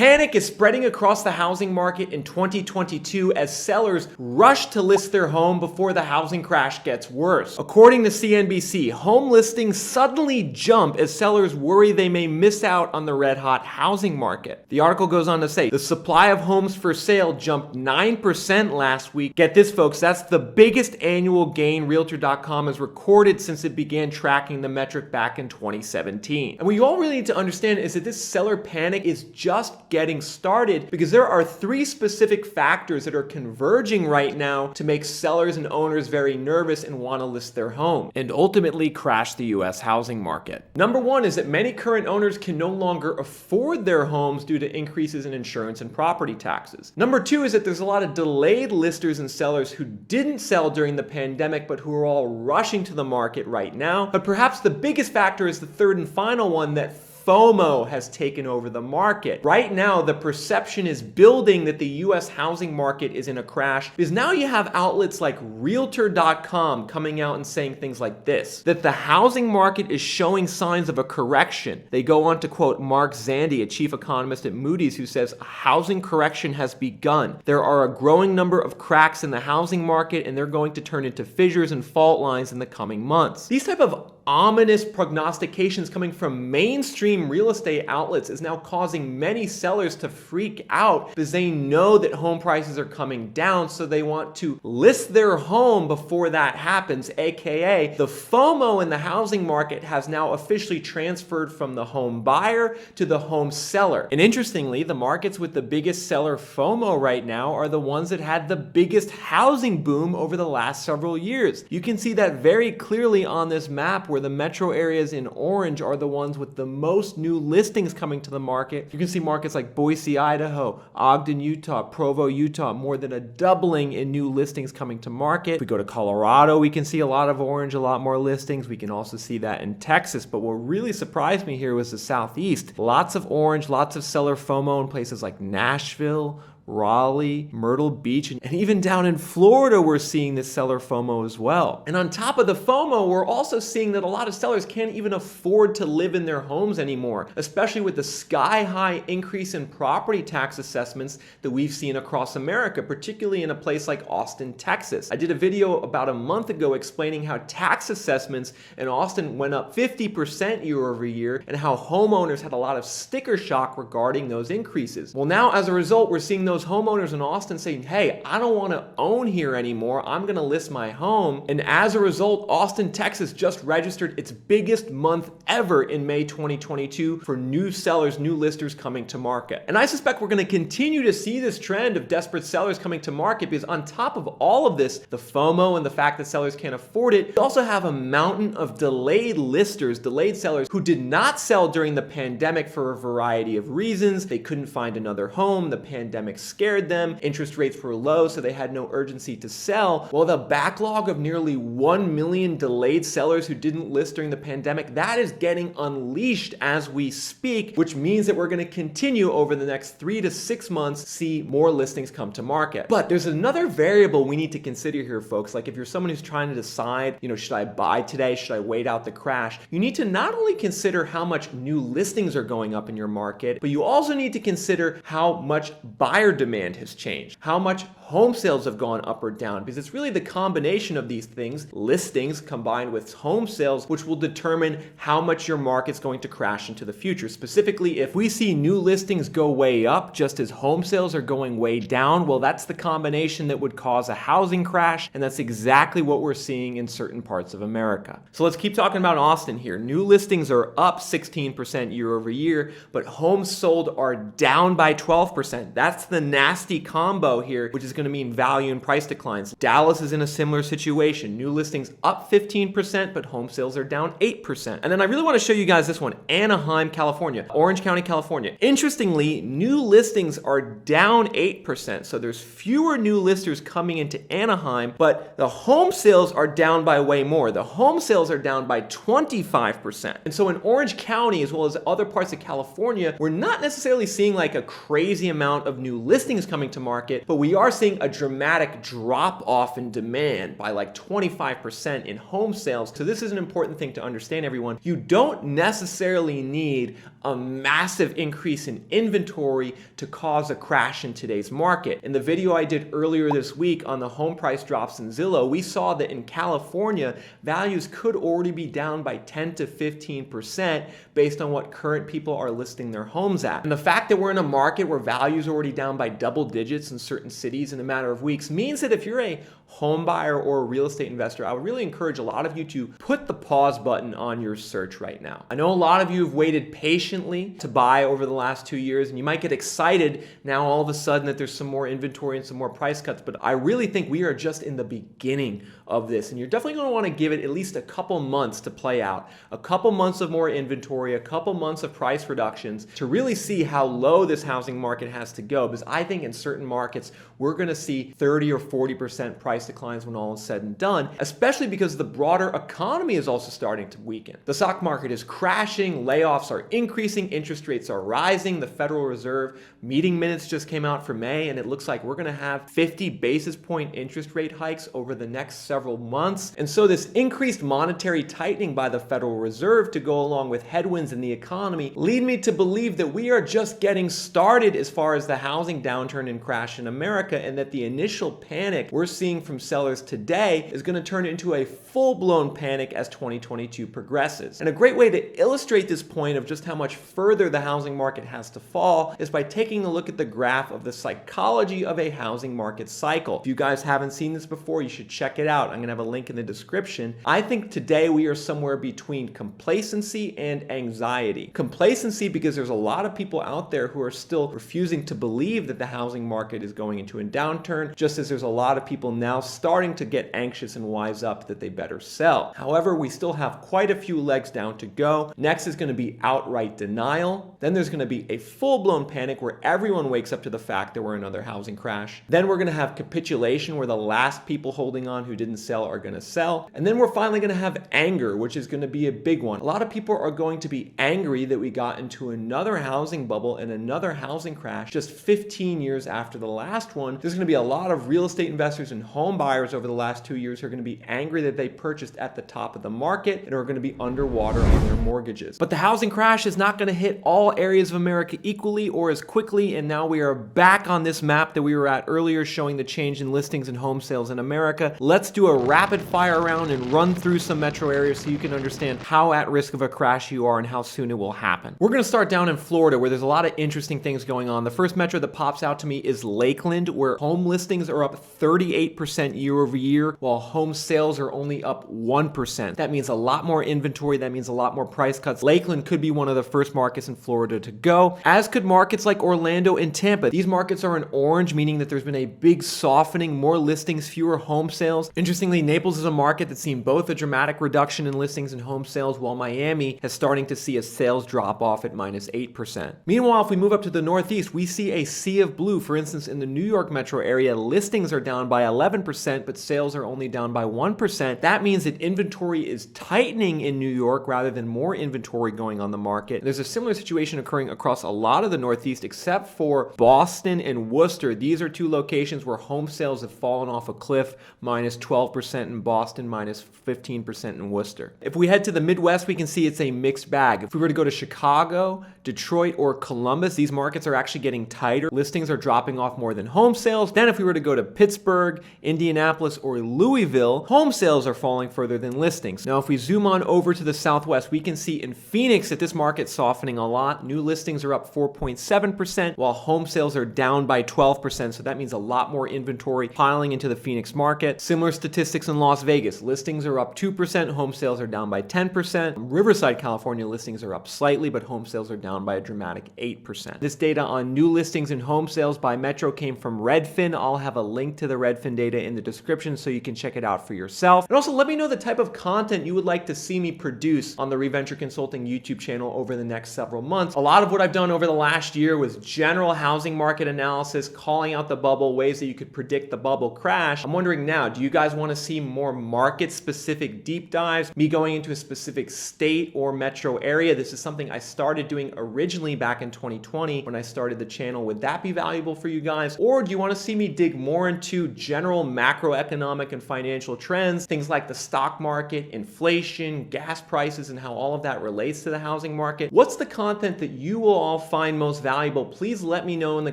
Panic is spreading across the housing market in 2022 as sellers rush to list their home before the housing crash gets worse. According to CNBC, home listings suddenly jump as sellers worry they may miss out on the red-hot housing market. The article goes on to say, the supply of homes for sale jumped 9% last week. Get this, folks, that's the biggest annual gain Realtor.com has recorded since it began tracking the metric back in 2017. And what you all really need to understand is that this seller panic is just getting started because there are three specific factors that are converging right now to make sellers and owners very nervous and want to list their home and ultimately crash the US housing market. Number one is that many current owners can no longer afford their homes due to increases in insurance and property taxes. Number two is that there's a lot of delayed listers and sellers who didn't sell during the pandemic but who are all rushing to the market right now. But perhaps the biggest factor is the third and final one, that FOMO has taken over the market. Right now, the perception is building that the US housing market is in a crash because now you have outlets like Realtor.com coming out and saying things like this, that the housing market is showing signs of a correction. They go on to quote Mark Zandi, a chief economist at Moody's, who says, a housing correction has begun. There are a growing number of cracks in the housing market and they're going to turn into fissures and fault lines in the coming months. These type of ominous prognostications coming from mainstream real estate outlets is now causing many sellers to freak out because they know that home prices are coming down, so they want to list their home before that happens, aka the FOMO in the housing market has now officially transferred from the home buyer to the home seller. And interestingly, the markets with the biggest seller FOMO right now are the ones that had the biggest housing boom over the last several years. You can see that very clearly on this map, where the metro areas in orange are the ones with the most new listings coming to the market. You can see markets like Boise, Idaho, Ogden, Utah, Provo, Utah, more than a doubling in new listings coming to market. If we go to Colorado, we can see a lot of orange, a lot more listings. We can also see that in Texas. But what really surprised me here was the Southeast. Lots of orange, lots of seller FOMO in places like Nashville, Raleigh, Myrtle Beach, and even down in Florida, we're seeing this seller FOMO as well. And on top of the FOMO, we're also seeing that a lot of sellers can't even afford to live in their homes anymore, especially with the sky-high increase in property tax assessments that we've seen across America, particularly in a place like Austin, Texas. I did a video about a month ago explaining how tax assessments in Austin went up 50% year over year and how homeowners had a lot of sticker shock regarding those increases. Well, now as a result, we're seeing those homeowners in Austin saying, hey, I don't want to own here anymore. I'm going to list my home. And as a result, Austin, Texas just registered its biggest month ever in May 2022 for new sellers, new listers coming to market. And I suspect we're going to continue to see this trend of desperate sellers coming to market because on top of all of this, the FOMO and the fact that sellers can't afford it, we also have a mountain of delayed listers, delayed sellers who did not sell during the pandemic for a variety of reasons. They couldn't find another home. The pandemic scared them. Interest rates were low, so they had no urgency to sell. Well, the backlog of nearly 1 million delayed sellers who didn't list during the pandemic, that is getting unleashed as we speak, which means that we're going to continue over the next 3 to 6 months see more listings come to market. But there's another variable we need to consider here, folks. Like if you're someone who's trying to decide, should I buy today? Should I wait out the crash? You need to not only consider how much new listings are going up in your market, but you also need to consider how much buyer demand has changed, how much home sales have gone up or down, because it's really the combination of these things, listings combined with home sales, which will determine how much your market's going to crash into the future. Specifically, if we see new listings go way up just as home sales are going way down, well, that's the combination that would cause a housing crash, and that's exactly what we're seeing in certain parts of America. So let's keep talking about Austin here. New listings are up 16% year over year, but homes sold are down by 12%. That's the nasty combo here, which is going to mean value and price declines. Dallas is in a similar situation. New listings up 15%, but home sales are down 8%. And then I really want to show you guys this one, Anaheim, California, Orange County, California. Interestingly, new listings are down 8%. So there's fewer new listers coming into Anaheim, but the home sales are down by way more. The home sales are down by 25%. And so in Orange County, as well as other parts of California, we're not necessarily seeing like a crazy amount of new listings coming to market, but we are seeing a dramatic drop off in demand by like 25% in home sales. So this is an important thing to understand, everyone. You don't necessarily need a massive increase in inventory to cause a crash in today's market. In the video I did earlier this week on the home price drops in Zillow, we saw that in California, values could already be down by 10 to 15% based on what current people are listing their homes at. And the fact that we're in a market where values are already down by double digits in certain cities in a matter of weeks means that if you're a home buyer or a real estate investor, I would really encourage a lot of you to put the pause button on your search right now. I know a lot of you have waited patiently to buy over the last 2 years, and you might get excited now all of a sudden that there's some more inventory and some more price cuts, but I really think we are just in the beginning of this, and you're definitely going to want to give it at least a couple months to play out, a couple months of more inventory, a couple months of price reductions to really see how low this housing market has to go, because I think in certain markets we're going to see 30 or 40% price declines when all is said and done, especially because the broader economy is also starting to weaken. The stock market is crashing, layoffs are increasing, interest rates are rising, the Federal Reserve meeting minutes just came out for May, and it looks like we're going to have 50 basis point interest rate hikes over the next several months. And so this increased monetary tightening by the Federal Reserve to go along with headwinds in the economy lead me to believe that we are just getting started as far as the housing downturn and crash in America, and that the initial panic we're seeing from sellers today is going to turn into a full-blown panic as 2022 progresses. And a great way to illustrate this point of just how much further the housing market has to fall is by taking a look at the graph of the psychology of a housing market cycle. If you guys haven't seen this before, you should check it out. I'm going to have a link in the description. I think today we are somewhere between complacency and anxiety. Complacency because there's a lot of people out there who are still refusing to believe that the housing market is going into a downturn, just as there's a lot of people now starting to get anxious and wise up that they better sell. However, we still have quite a few legs down to go. Next is going to be outright denial. Then there's going to be a full-blown panic where everyone wakes up to the fact that we're in another housing crash. Then we're going to have capitulation where the last people holding on who didn't sell are going to sell. And then we're finally going to have anger, which is going to be a big one. A lot of people are going to be angry that we got into another housing bubble and another housing crash just 15 years after the last one. There's going to be a lot of real estate investors and home buyers over the last 2 years who are going to be angry that they purchased at the top of the market and are going to be underwater on their mortgages. But the housing crash is not going to hit all areas of America equally or as quickly, and now we are back on this map that we were at earlier showing the change in listings and home sales in America. Let's do a rapid fire round and run through some metro areas so you can understand how at risk of a crash you are and how soon it will happen. We're going to start down in Florida where there's a lot of interesting things going on. The first metro that pops out to me is Lakeland, where home listings are up 38% year over year, while home sales are only up 1%. That means a lot more inventory. That means a lot more price cuts. Lakeland could be one of the first markets in Florida to go, as could markets like Orlando and Tampa. These markets are in orange, meaning that there's been a big softening, more listings, fewer home sales. Interestingly, Naples is a market that's seen both a dramatic reduction in listings and home sales, while Miami is starting to see a sales drop off at -8%. Meanwhile, if we move up to the Northeast, we see a sea of blue. For instance, in the New York metro area, listings are down by 11%, but sales are only down by 1%. That means that inventory is tightening in New York rather than more inventory going on the market. There's a similar situation occurring across a lot of the Northeast, except for Boston and Worcester. These are two locations where home sales have fallen off a cliff, -12% in Boston, -15% in Worcester. If we head to the Midwest, we can see it's a mixed bag. If we were to go to Chicago, Detroit, or Columbus, these markets are actually getting tighter. Listings are dropping off more than home sales. Then if we were to go to Pittsburgh, Indianapolis, or Louisville, home sales are falling further than listings. Now, if we zoom on over to the Southwest, we can see in Phoenix that this market's softening a lot. New listings are up 4.7%, while home sales are down by 12%. So that means a lot more inventory piling into the Phoenix market. Similar statistics in Las Vegas. Listings are up 2%, home sales are down by 10%. Riverside, California, listings are up slightly, but home sales are down by a dramatic 8%. This data on new listings and home sales by metro came from Redfin. I'll have a link to the Redfin data in the description so you can check it out for yourself. And also let me know the type of content you would like to see me produce on the Reventure Consulting YouTube channel over the next several months. A lot of what I've done over the last year was general housing market analysis, calling out the bubble, ways that you could predict the bubble crash. I'm wondering now, do you guys want to see more market-specific deep dives, me going into a specific state or metro area? This is something I started doing originally back in 2020 when I started the channel with that that be valuable for you guys? Or do you want to see me dig more into general macroeconomic and financial trends, things like the stock market, inflation, gas prices, and how all of that relates to the housing market? What's the content that you will all find most valuable? Please let me know in the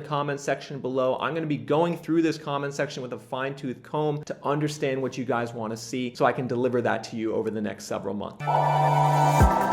comment section below. I'm going to be going through this comment section with a fine-tooth comb to understand what you guys want to see so I can deliver that to you over the next several months.